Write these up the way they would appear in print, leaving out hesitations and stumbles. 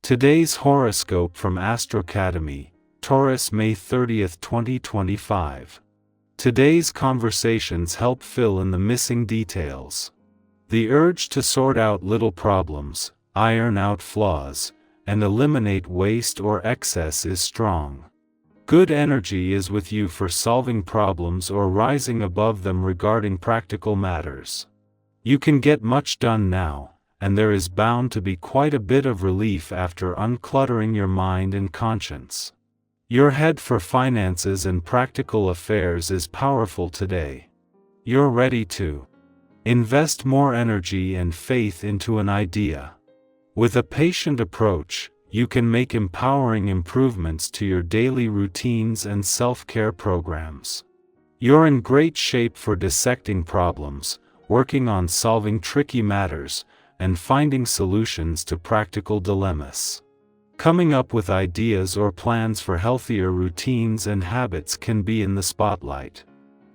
Today's horoscope from Academy, Taurus, May 30th, 2025. Today's conversations help fill in the missing details. The urge to sort out little problems, iron out flaws, and eliminate waste or excess is strong. Good energy is with you for solving problems or rising above them regarding practical matters. You can get much done now, and there is bound to be quite a bit of relief after uncluttering your mind and conscience. Your head for finances and practical affairs is powerful today. You're ready to invest more energy and faith into an idea. With a patient approach, you can make empowering improvements to your daily routines and self-care programs. You're in great shape for dissecting problems, working on solving tricky matters, and finding solutions to practical dilemmas. Coming up with ideas or plans for healthier routines and habits can be in the spotlight.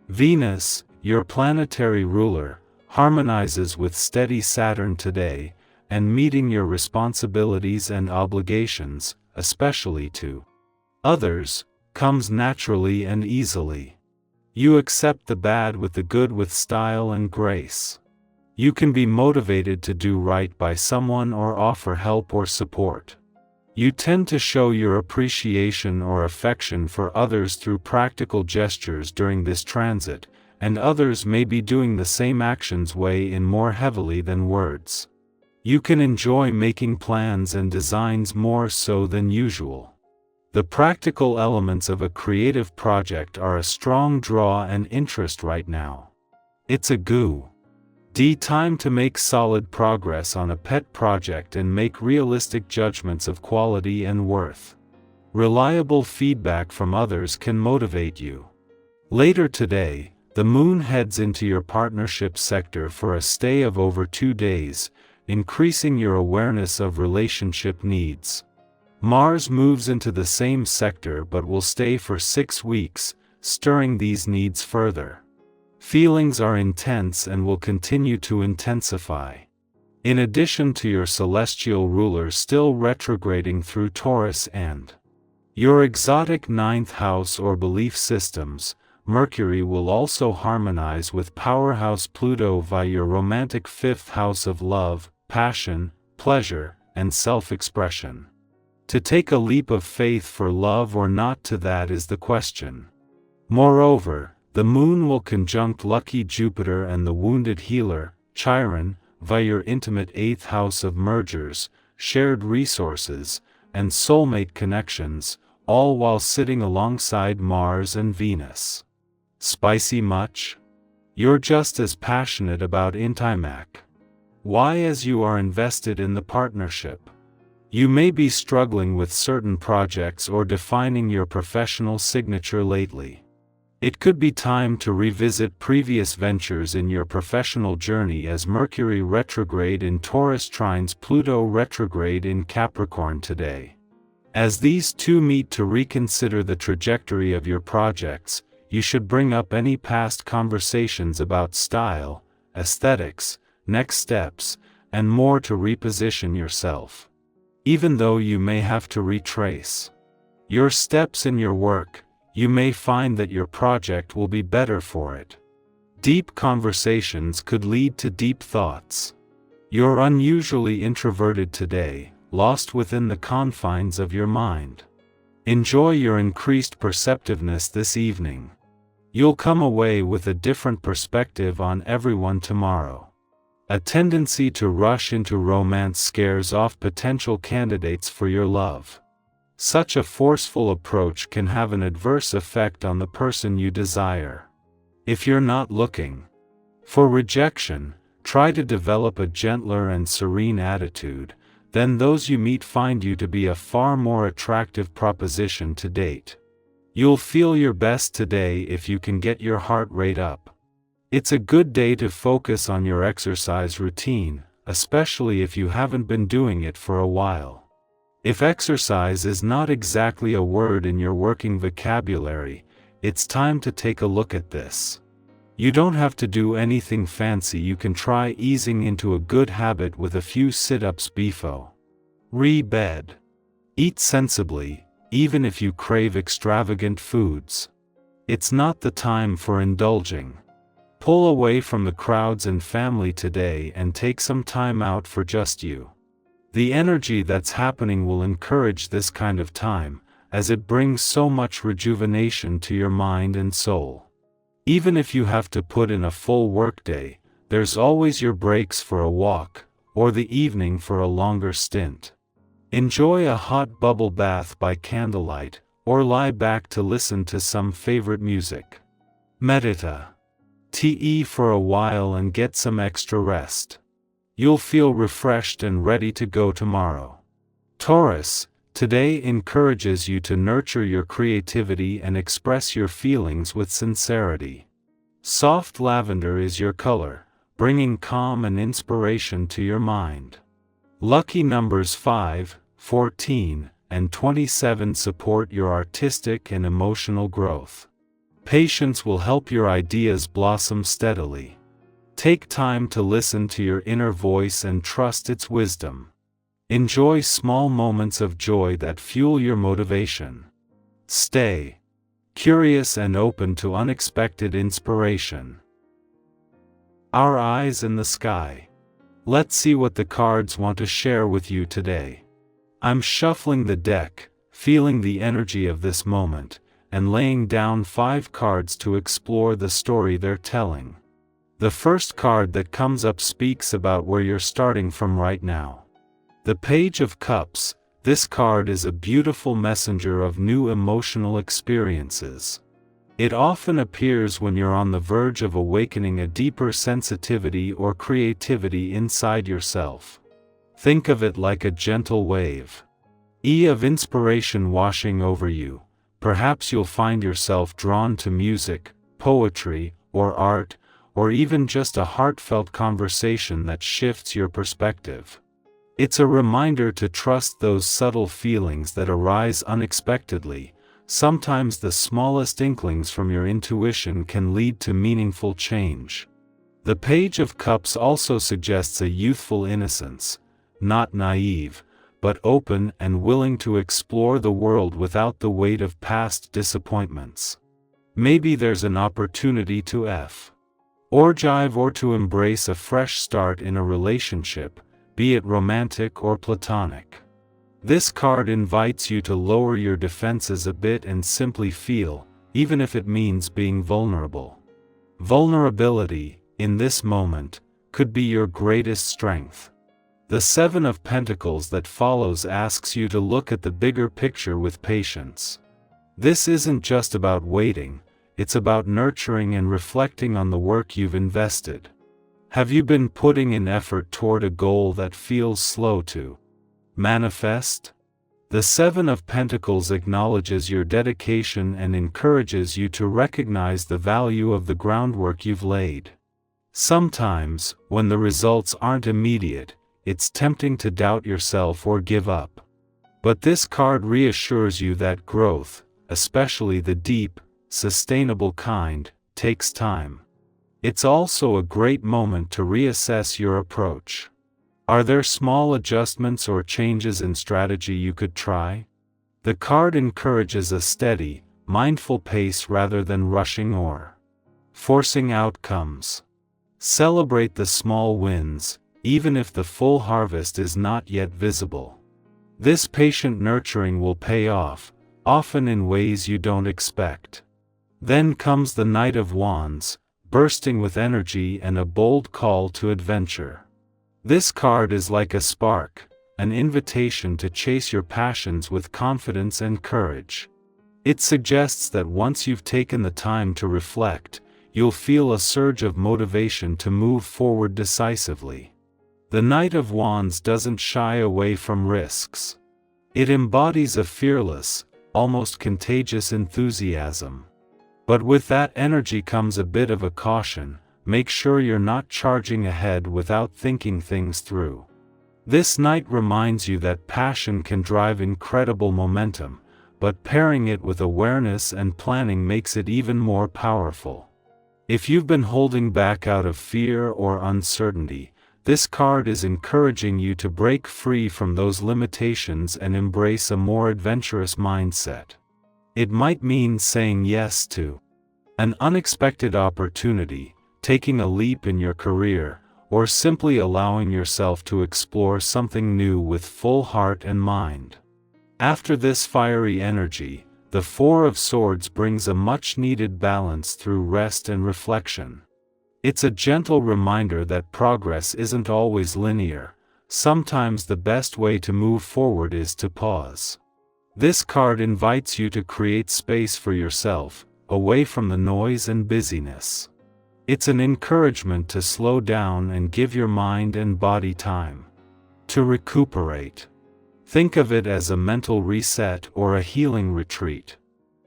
Venus, your planetary ruler, harmonizes with steady Saturn today, and meeting your responsibilities and obligations, especially to others, comes naturally and easily. You accept the bad with the good with style and grace. You can be motivated to do right by someone or offer help or support. You tend to show your appreciation or affection for others through practical gestures during this transit, and others may be doing the same actions weigh in more heavily than words. You can enjoy making plans and designs more so than usual. The practical elements of a creative project are a strong draw and interest right now. It's a good time to make solid progress on a pet project and make realistic judgments of quality and worth. Reliable feedback from others can motivate you. Later today, the moon heads into your partnership sector for a stay of over 2 days, increasing your awareness of relationship needs. Mars moves into the same sector but will stay for 6 weeks, stirring these needs further. Feelings are intense and will continue to intensify. In addition to your celestial ruler still retrograding through Taurus and your exotic 9th house or belief systems, Mercury will also harmonize with powerhouse Pluto via your romantic 5th house of love, passion, pleasure, and self-expression. To take a leap of faith for love or not, to that is the question. Moreover, the moon will conjunct lucky Jupiter and the wounded healer, Chiron, via your intimate 8th house of mergers, shared resources, and soulmate connections, all while sitting alongside Mars and Venus. Spicy much? You're just as passionate about intimacy. Why, as you are invested in the partnership. You may be struggling with certain projects or defining your professional signature lately. It could be time to revisit previous ventures in your professional journey as Mercury retrograde in Taurus trines Pluto retrograde in Capricorn today. As these two meet to reconsider the trajectory of your projects, you should bring up any past conversations about style, aesthetics, next steps, and more to reposition yourself. Even though you may have to retrace your steps in your work, you may find that your project will be better for it. Deep conversations could lead to deep thoughts. You're unusually introverted today, lost within the confines of your mind. Enjoy your increased perceptiveness this evening. You'll come away with a different perspective on everyone tomorrow. A tendency to rush into romance scares off potential candidates for your love. Such a forceful approach can have an adverse effect on the person you desire. If you're not looking for rejection, try to develop a gentler and serene attitude, then those you meet find you to be a far more attractive proposition to date. You'll feel your best today if you can get your heart rate up. It's a good day to focus on your exercise routine, especially if you haven't been doing it for a while. If exercise is not exactly a word in your working vocabulary, it's time to take a look at this. You don't have to do anything fancy. You can try easing into a good habit with a few sit-ups before bed. Eat sensibly, even if you crave extravagant foods. It's not the time for indulging. Pull away from the crowds and family today and take some time out for just you. The energy that's happening will encourage this kind of time, as it brings so much rejuvenation to your mind and soul. Even if you have to put in a full workday, there's always your breaks for a walk, or the evening for a longer stint. Enjoy a hot bubble bath by candlelight, or lie back to listen to some favorite music. Medita. Te for a while and get some extra rest. You'll feel refreshed and ready to go tomorrow. Taurus, today encourages you to nurture your creativity and express your feelings with sincerity. Soft lavender is your color, bringing calm and inspiration to your mind. Lucky numbers 5, 14, and 27 support your artistic and emotional growth. Patience will help your ideas blossom steadily. Take time to listen to your inner voice and trust its wisdom. Enjoy small moments of joy that fuel your motivation. Stay curious and open to unexpected inspiration. Our eyes in the sky. Let's see what the cards want to share with you today. I'm shuffling the deck, feeling the energy of this moment, and laying down 5 cards to explore the story they're telling. The first card that comes up speaks about where you're starting from right now. The Page of Cups. This card is a beautiful messenger of new emotional experiences. It often appears when you're on the verge of awakening a deeper sensitivity or creativity inside yourself. Think of it like a gentle wave. Of inspiration washing over you. Perhaps you'll find yourself drawn to music, poetry, or art, or even just a heartfelt conversation that shifts your perspective. It's a reminder to trust those subtle feelings that arise unexpectedly. Sometimes the smallest inklings from your intuition can lead to meaningful change. The Page of Cups also suggests a youthful innocence, not naive, but open and willing to explore the world without the weight of past disappointments. Maybe there's an opportunity to jive or to embrace a fresh start in a relationship, be it romantic or platonic. This card invites you to lower your defenses a bit and simply feel, even if it means being vulnerable. Vulnerability, in this moment, could be your greatest strength. The 7 of Pentacles that follows asks you to look at the bigger picture with patience. This isn't just about waiting, it's about nurturing and reflecting on the work you've invested. Have you been putting in effort toward a goal that feels slow to manifest? The 7 of Pentacles acknowledges your dedication and encourages you to recognize the value of the groundwork you've laid. Sometimes, when the results aren't immediate, it's tempting to doubt yourself or give up. But this card reassures you that growth, especially the deep, sustainable kind, takes time. It's also a great moment to reassess your approach. Are there small adjustments or changes in strategy you could try? The card encourages a steady, mindful pace rather than rushing or forcing outcomes. Celebrate the small wins, even if the full harvest is not yet visible. This patient nurturing will pay off, often in ways you don't expect. Then comes the Knight of Wands, bursting with energy and a bold call to adventure. This card is like a spark, an invitation to chase your passions with confidence and courage. It suggests that once you've taken the time to reflect, you'll feel a surge of motivation to move forward decisively. The Knight of Wands doesn't shy away from risks. It embodies a fearless, almost contagious enthusiasm. But with that energy comes a bit of a caution. Make sure you're not charging ahead without thinking things through. This Knight reminds you that passion can drive incredible momentum, but pairing it with awareness and planning makes it even more powerful. If you've been holding back out of fear or uncertainty, This card is encouraging you to break free from those limitations and embrace a more adventurous mindset. It might mean saying yes to an unexpected opportunity, taking a leap in your career, or simply allowing yourself to explore something new with full heart and mind. After this fiery energy, the Four of Swords brings a much-needed balance through rest and reflection. It's a gentle reminder that progress isn't always linear. Sometimes the best way to move forward is to pause. This card invites you to create space for yourself, away from the noise and busyness. It's an encouragement to slow down and give your mind and body time to recuperate. Think of it as a mental reset or a healing retreat.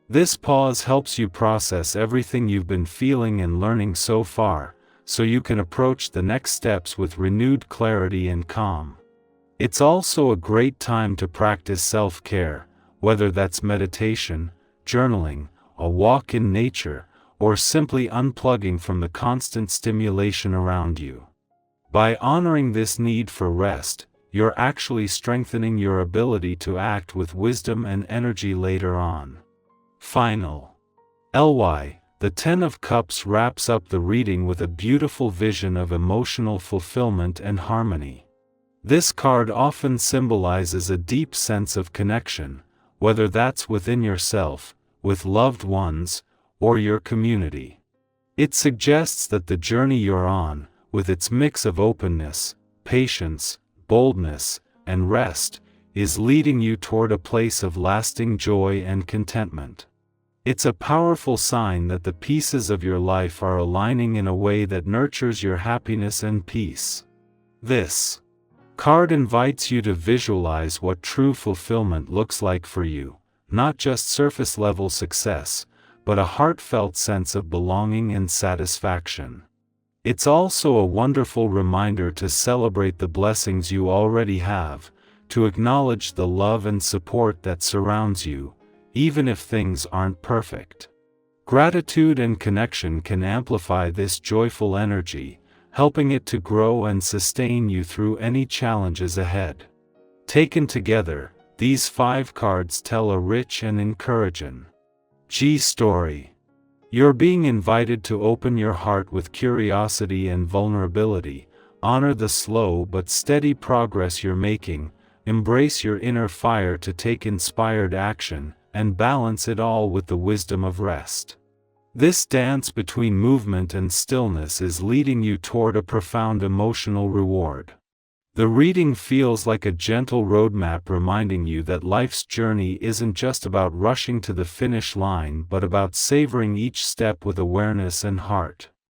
This pause helps you process everything you've been feeling and learning so far, so you can approach the next steps with renewed clarity and calm. It's also a great time to practice self-care, whether that's meditation, journaling, a walk in nature, or simply unplugging from the constant stimulation around you. By honoring this need for rest, you're actually strengthening your ability to act with wisdom and energy later on. Final. The Ten of Cups wraps up the reading with a beautiful vision of emotional fulfillment and harmony. This card often symbolizes a deep sense of connection, whether that's within yourself, with loved ones, or your community. It suggests that the journey you're on, with its mix of openness, patience, boldness, and rest, is leading you toward a place of lasting joy and contentment. It's a powerful sign that the pieces of your life are aligning in a way that nurtures your happiness and peace. This card invites you to visualize what true fulfillment looks like for you, not just surface-level success, but a heartfelt sense of belonging and satisfaction. It's also a wonderful reminder to celebrate the blessings you already have, to acknowledge the love and support that surrounds you, even if things aren't perfect. Gratitude and connection can amplify this joyful energy, helping it to grow and sustain you through any challenges ahead. Taken together, these 5 cards tell a rich and encouraging story. You're being invited to open your heart with curiosity and vulnerability, honor the slow but steady progress you're making, embrace your inner fire to take inspired action, and balance it all with the wisdom of rest. This dance between movement and stillness is leading you toward a profound emotional reward. The reading feels like a gentle roadmap reminding you that life's journey isn't just about rushing to the finish line but about savoring each step with awareness and heart.